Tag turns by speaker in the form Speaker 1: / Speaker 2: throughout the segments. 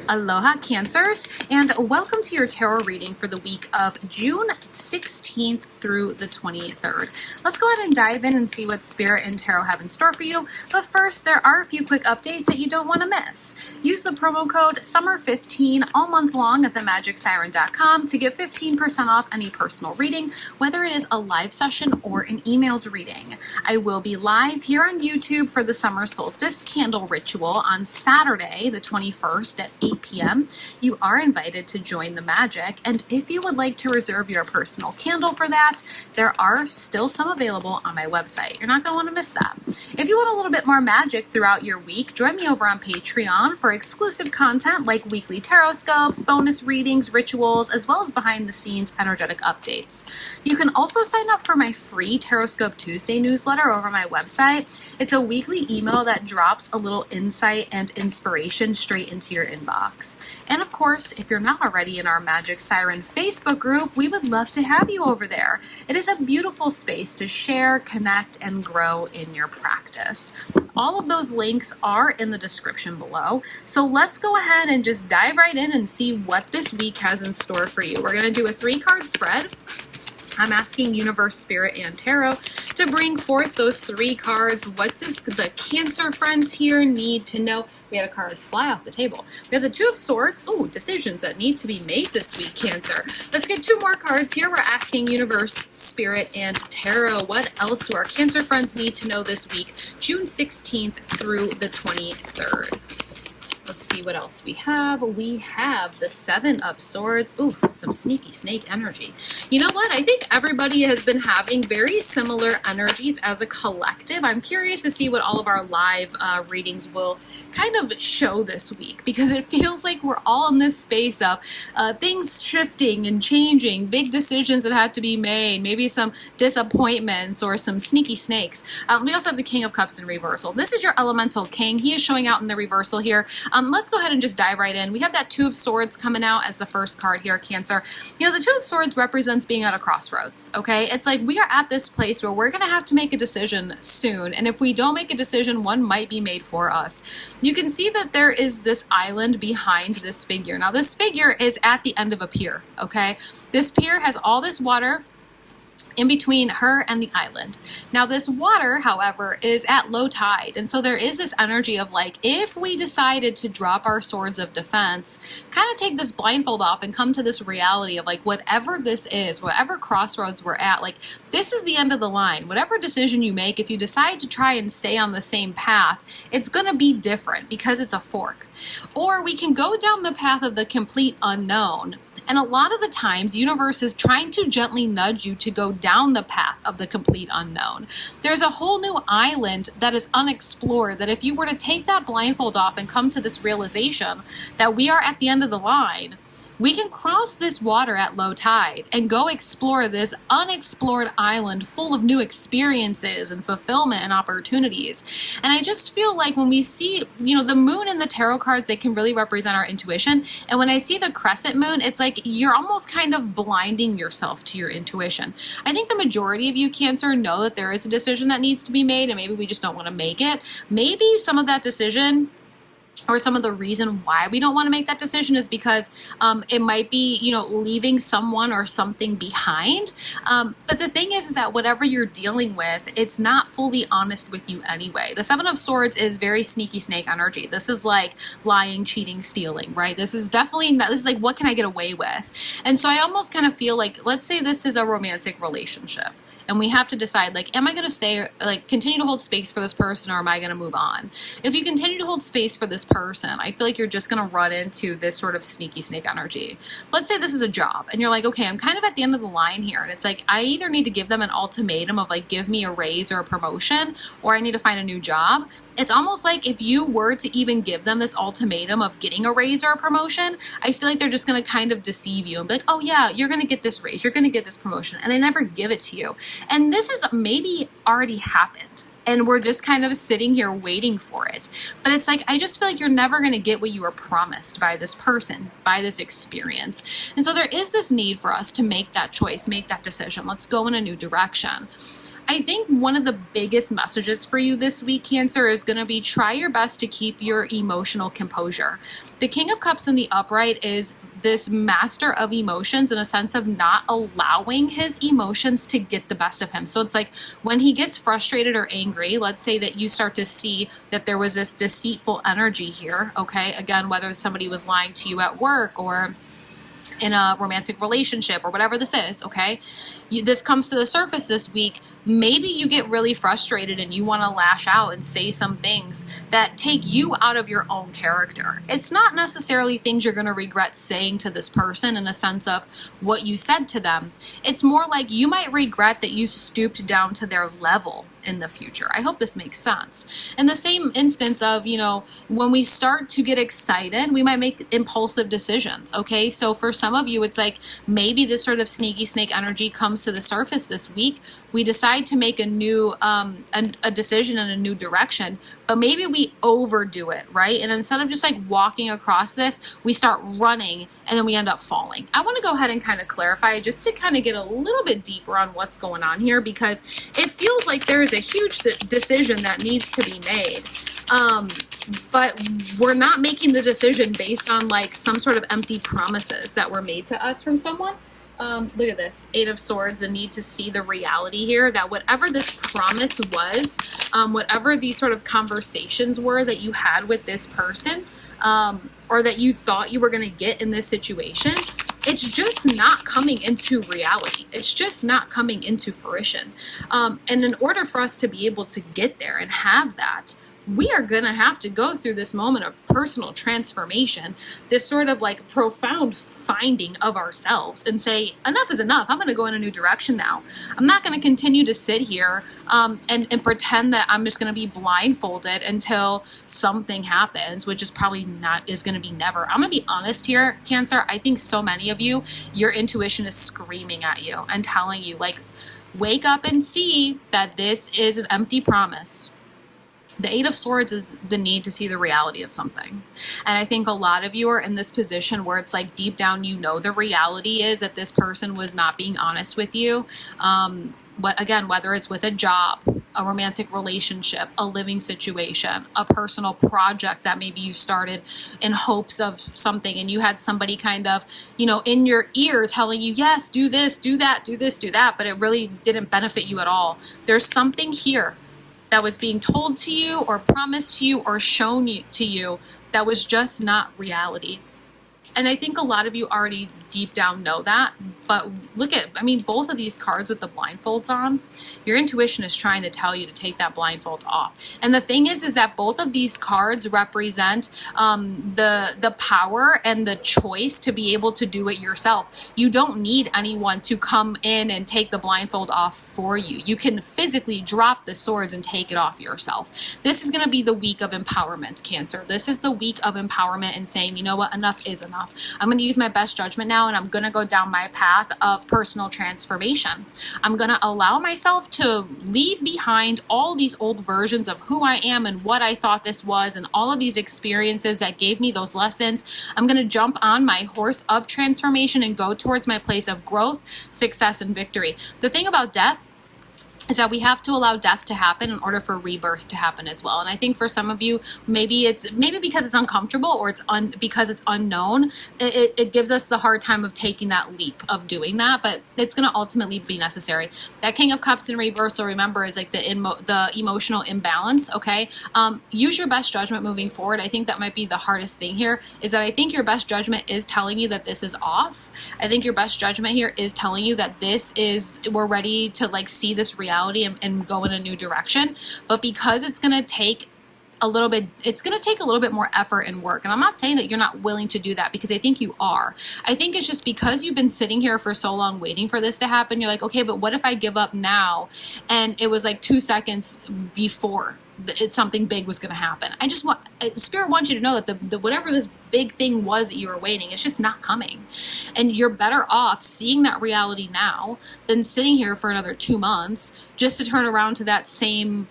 Speaker 1: Aloha Cancers, and welcome to your tarot reading for the week of June 16th through the 23rd. Let's go ahead and dive in and see what Spirit and Tarot have in store for you. But first, there are a few quick updates that you don't want to miss. Use the promo code SUMMER15 all month long at themagicsiren.com to get 15% off any personal reading, whether it is a live session or an emailed reading. I will be live here on YouTube for the Summer Solstice Candle Ritual on Saturday, the 21st at 8 p.m. You are invited to join the magic, and if you would like to reserve your personal candle for that, there are still some available on my website. You're not going to want to miss that. If you want a little bit more magic throughout your week, join me over on Patreon for exclusive content like weekly tarot scopes, bonus readings, rituals, as well as behind-the-scenes energetic updates. You can also sign up for my free Tarot Scope Tuesday newsletter over my website. It's a weekly email that drops a little insight and inspiration straight into your inbox. And of course, if you're not already in our Magic Siren Facebook group, we would love to have you over there. It is a beautiful space to share, connect, and grow in your practice. All of those links are in the description below. So let's go ahead and just dive right in and see what this week has in store for you. We're going to do a 3-card spread. I'm asking Universe, Spirit, and Tarot to bring forth those 3 cards. What does the Cancer friends here need to know? We had a card fly off the table. We have the 2 of Swords. Ooh, decisions that need to be made this week, Cancer. Let's get 2 more cards here. We're asking Universe, Spirit, and Tarot. What else do our Cancer friends need to know this week, June 16th through the 23rd? Let's see what else we have. We have the 7 of Swords. Ooh, some sneaky snake energy. You know what? I think everybody has been having very similar energies as a collective. I'm curious to see what all of our live readings will kind of show this week, because it feels like we're all in this space of things shifting and changing, big decisions that have to be made, maybe some disappointments or some sneaky snakes. We also have the King of Cups in reversal. This is your Elemental King. He is showing out in the reversal here. Let's go ahead and just dive right in. We have that 2 of Swords coming out as the first card here, Cancer. You know, the 2 of Swords represents being at a crossroads, okay? It's like we are at this place where we're going to have to make a decision soon, and if we don't make a decision, one might be made for us. You can see that there is this island behind this figure. Now, this figure is at the end of a pier, okay? This pier has all this water in between her and the island. Now, this water, however, is at low tide, and so there is this energy of like, if we decided to drop our swords of defense, kind of take this blindfold off and come to this reality of like, whatever this is, whatever crossroads we're at, like, this is the end of the line. Whatever decision you make, if you decide to try and stay on the same path, it's going to be different because it's a fork. Or we can go down the path of the complete unknown. And a lot of the times, universe is trying to gently nudge you to go down the path of the complete unknown. There's a whole new island that is unexplored, that if you were to take that blindfold off and come to this realization that we are at the end of the line, we can cross this water at low tide and go explore this unexplored island full of new experiences and fulfillment and opportunities. And I just feel like when we see, you know, the moon in the tarot cards, they can really represent our intuition. And when I see the crescent moon, it's like you're almost kind of blinding yourself to your intuition. I think the majority of you, Cancer, know that there is a decision that needs to be made, and maybe we just don't want to make it. Maybe some of that decision, or some of the reason why we don't want to make that decision, is because it might be, you know, leaving someone or something behind. But the thing is that whatever you're dealing with, it's not fully honest with you anyway. The 7 of Swords is very sneaky snake energy. This is like lying, cheating, stealing, right? This is definitely not, this is like, what can I get away with? And so I almost kind of feel like, let's say this is a romantic relationship, and we have to decide, like, am I going to stay, like, continue to hold space for this person, or am I going to move on? If you continue to hold space for this person, I feel like you're just going to run into this sort of sneaky snake energy. Let's say this is a job, and you're like, okay, I'm kind of at the end of the line here, and it's like, I either need to give them an ultimatum of like, give me a raise or a promotion, or I need to find a new job. It's almost like if you were to even give them this ultimatum of getting a raise or a promotion, I feel like they're just going to kind of deceive you and be like, oh yeah, you're going to get this raise, you're going to get this promotion, and they never give it to you. And this has maybe already happened, and we're just kind of sitting here waiting for it. But it's like, I just feel like you're never going to get what you were promised by this person, by this experience. And so there is this need for us to make that choice, make that decision. Let's go in a new direction. I think one of the biggest messages for you this week, Cancer, is going to be try your best to keep your emotional composure. The King of Cups in the upright is this master of emotions in a sense of not allowing his emotions to get the best of him. So it's like when he gets frustrated or angry, let's say that you start to see that there was this deceitful energy here, okay? Again, whether somebody was lying to you at work or in a romantic relationship or whatever this is, okay? This comes to the surface this week. Maybe you get really frustrated and you want to lash out and say some things that take you out of your own character. It's not necessarily things you're going to regret saying to this person in a sense of what you said to them. It's more like you might regret that you stooped down to their level in the future. I hope this makes sense. In the same instance of, when we start to get excited, we might make impulsive decisions, okay? So for some of you, it's like maybe this sort of sneaky snake energy comes to the surface this week. We decide to make a new a decision in a new direction, but maybe we overdo it, right? And instead of just like walking across this, we start running and then we end up falling. I want to go ahead and kind of clarify just to kind of get a little bit deeper on what's going on here, because it feels like there is a huge decision that needs to be made. But we're not making the decision based on like some sort of empty promises that were made to us from someone. Look at this, 8 of Swords, and need to see the reality here that whatever this promise was, whatever these sort of conversations were that you had with this person, or that you thought you were going to get in this situation, it's just not coming into reality. It's just not coming into fruition. And in order for us to be able to get there and have that, we are going to have to go through this moment of personal transformation, this sort of like profound finding of ourselves and say, enough is enough. I'm going to go in a new direction now. I'm not going to continue to sit here and pretend that I'm just going to be blindfolded until something happens, which is probably is going to be never. I'm going to be honest here, Cancer. I think so many of you, your intuition is screaming at you and telling you, like, wake up and see that this is an empty promise. The 8 of Swords is the need to see the reality of something. And I think a lot of you are in this position where it's like deep down, the reality is that this person was not being honest with you. Again, whether it's with a job, a romantic relationship, a living situation, a personal project that maybe you started in hopes of something and you had somebody kind of, in your ear telling you, yes, do this, do that, do this, do that, but it really didn't benefit you at all. There's something here that was being told to you or promised to you or shown to you that was just not reality. And I think a lot of you already deep down know that, but both of these cards with the blindfolds on, your intuition is trying to tell you to take that blindfold off. And the thing is that both of these cards represent the power and the choice to be able to do it yourself. You don't need anyone to come in and take the blindfold off for you. You can physically drop the swords and take it off yourself. This is going to be the week of empowerment, Cancer. This is the week of empowerment and saying, you know what, enough is enough. I'm going to use my best judgment now, and I'm going to go down my path of personal transformation. I'm going to allow myself to leave behind all these old versions of who I am and what I thought this was and all of these experiences that gave me those lessons. I'm going to jump on my horse of transformation and go towards my place of growth, success, and victory. The thing about death is that we have to allow death to happen in order for rebirth to happen as well. And I think for some of you, maybe because it's uncomfortable or because it's unknown, it gives us the hard time of taking that leap of doing that, but it's going to ultimately be necessary. That King of Cups in reversal, remember, is like the emotional imbalance, okay? Use your best judgment moving forward. I think that might be the hardest thing here, is that I think your best judgment is telling you that this is off. I think your best judgment here is telling you that we're ready to like see this reality and go in a new direction. But because it's going to take a little bit more effort and work. And I'm not saying that you're not willing to do that, because I think you are. I think it's just because you've been sitting here for so long waiting for this to happen. You're like, okay, but what if I give up now? And it was like 2 seconds before something big was going to happen. Spirit wants you to know that the whatever this big thing was that you were waiting, it's just not coming. And you're better off seeing that reality now than sitting here for another 2 months just to turn around to that same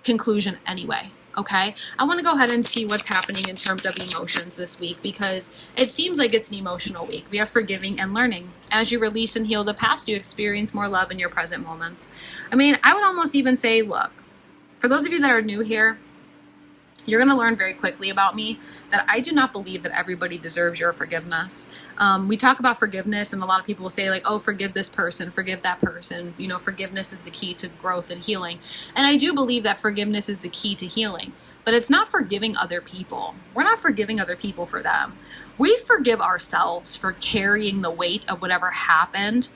Speaker 1: conclusion anyway. okay? I want to go ahead and see what's happening in terms of emotions this week, because it seems like it's an emotional week. We have forgiving and learning. As you release and heal the past, you experience more love in your present moments. I mean, I would almost even say, look, for those of you that are new here, you're going to learn very quickly about me that I do not believe that everybody deserves your forgiveness. We talk about forgiveness, and a lot of people will say like, oh, forgive this person, forgive that person. You know, forgiveness is the key to growth and healing. And I do believe that forgiveness is the key to healing. But it's not forgiving other people. We're not forgiving other people for them. We forgive ourselves for carrying the weight of whatever happened,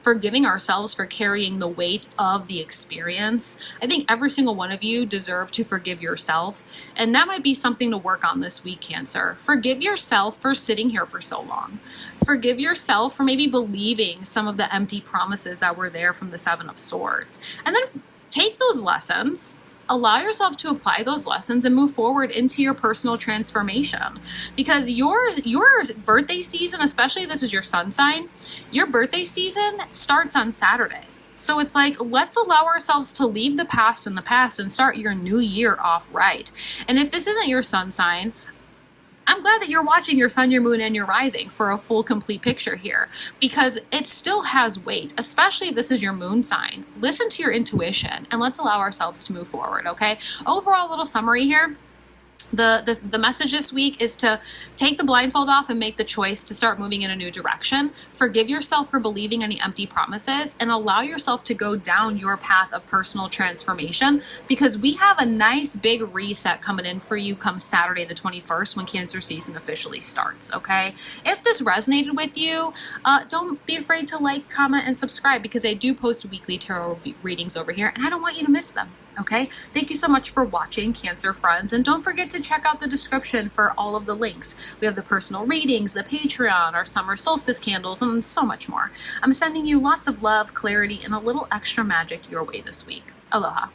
Speaker 1: forgiving ourselves for carrying the weight of the experience. I think every single one of you deserve to forgive yourself. And that might be something to work on this week, Cancer. Forgive yourself for sitting here for so long. Forgive yourself for maybe believing some of the empty promises that were there from the Seven of Swords. And then take those lessons, allow yourself to apply those lessons and move forward into your personal transformation. Because your birthday season, especially if this is your sun sign, your birthday season starts on Saturday. So it's like, let's allow ourselves to leave the past in the past and start your new year off right. And if this isn't your sun sign, I'm glad that you're watching your sun, your moon, and your rising for a full, complete picture here, because it still has weight, especially if this is your moon sign. Listen to your intuition and let's allow ourselves to move forward, okay? Overall, little summary here. The message this week is to take the blindfold off and make the choice to start moving in a new direction. Forgive yourself for believing any empty promises and allow yourself to go down your path of personal transformation, because we have a nice big reset coming in for you come Saturday the 21st when Cancer season officially starts, okay? If this resonated with you, don't be afraid to like, comment, and subscribe, because I do post weekly tarot readings over here and I don't want you to miss them. Okay, thank you so much for watching, Cancer friends, and don't forget to check out the description for all of the links. We have the personal readings, the Patreon, our summer solstice candles, and so much more. I'm sending you lots of love, clarity, and a little extra magic your way this week. Aloha.